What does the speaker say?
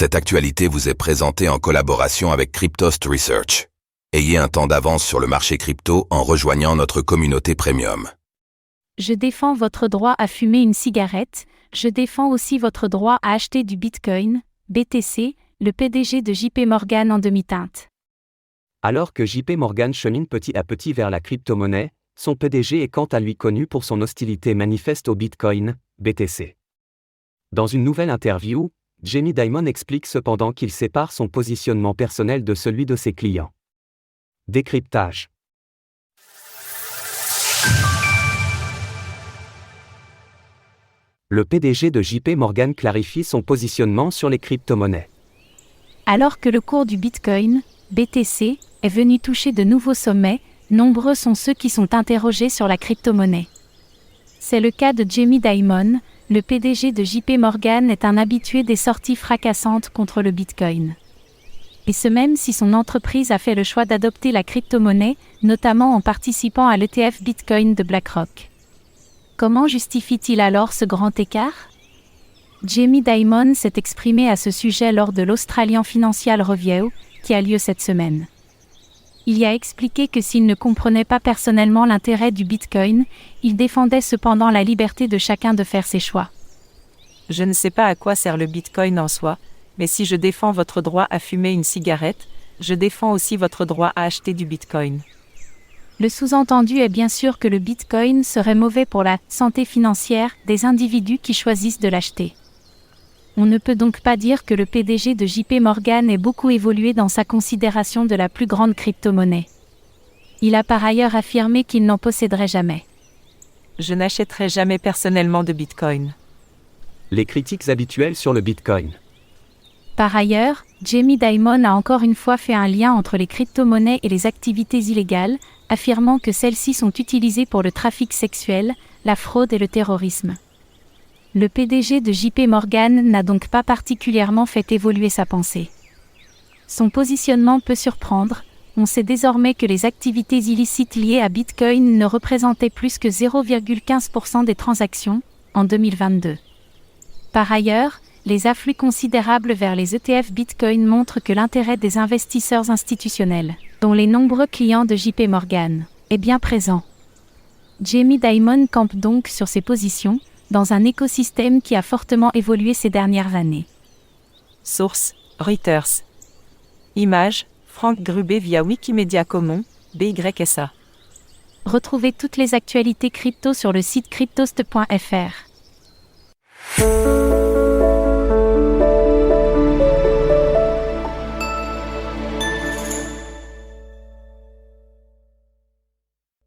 Cette actualité vous est présentée en collaboration avec Cryptost Research. Ayez un temps d'avance sur le marché crypto en rejoignant notre communauté premium. Je défends votre droit à fumer une cigarette, je défends aussi votre droit à acheter du Bitcoin, BTC, le PDG de JP Morgan en demi-teinte. Alors que JP Morgan chemine petit à petit vers la crypto-monnaie, son PDG est quant à lui connu pour son hostilité manifeste au Bitcoin, BTC. Dans une nouvelle interview, Jamie Dimon explique cependant qu'il sépare son positionnement personnel de celui de ses clients. Décryptage. Le PDG de JP Morgan clarifie son positionnement sur les crypto-monnaies. Alors que le cours du Bitcoin, BTC, est venu toucher de nouveaux sommets, nombreux sont ceux qui sont interrogés sur la crypto-monnaie. C'est le cas de Jamie Dimon, le PDG de JP Morgan est un habitué des sorties fracassantes contre le Bitcoin. Et ce même si son entreprise a fait le choix d'adopter la crypto-monnaie, notamment en participant à l'ETF Bitcoin de BlackRock. Comment justifie-t-il alors ce grand écart ? Jamie Dimon s'est exprimé à ce sujet lors de l'Australian Financial Review, qui a lieu cette semaine. Il y a expliqué que s'il ne comprenait pas personnellement l'intérêt du Bitcoin, il défendait cependant la liberté de chacun de faire ses choix. Je ne sais pas à quoi sert le Bitcoin en soi, mais si je défends votre droit à fumer une cigarette, je défends aussi votre droit à acheter du Bitcoin. Le sous-entendu est bien sûr que le Bitcoin serait mauvais pour la santé financière des individus qui choisissent de l'acheter. On ne peut donc pas dire que le PDG de JP Morgan ait beaucoup évolué dans sa considération de la plus grande crypto-monnaie. Il a par ailleurs affirmé qu'il n'en posséderait jamais. Je n'achèterai jamais personnellement de Bitcoin. Les critiques habituelles sur le Bitcoin. Par ailleurs, Jamie Dimon a encore une fois fait un lien entre les crypto-monnaies et les activités illégales, affirmant que celles-ci sont utilisées pour le trafic sexuel, la fraude et le terrorisme. Le PDG de JP Morgan n'a donc pas particulièrement fait évoluer sa pensée. Son positionnement peut surprendre, on sait désormais que les activités illicites liées à Bitcoin ne représentaient plus que 0,15% des transactions, en 2022. Par ailleurs, les afflux considérables vers les ETF Bitcoin montrent que l'intérêt des investisseurs institutionnels, dont les nombreux clients de JP Morgan, est bien présent. Jamie Dimon campe donc sur ses positions, dans un écosystème qui a fortement évolué ces dernières années. Source, Reuters. Image, Frank Grubé via Wikimedia Commons, BYSA. Retrouvez toutes les actualités crypto sur le site cryptost.fr.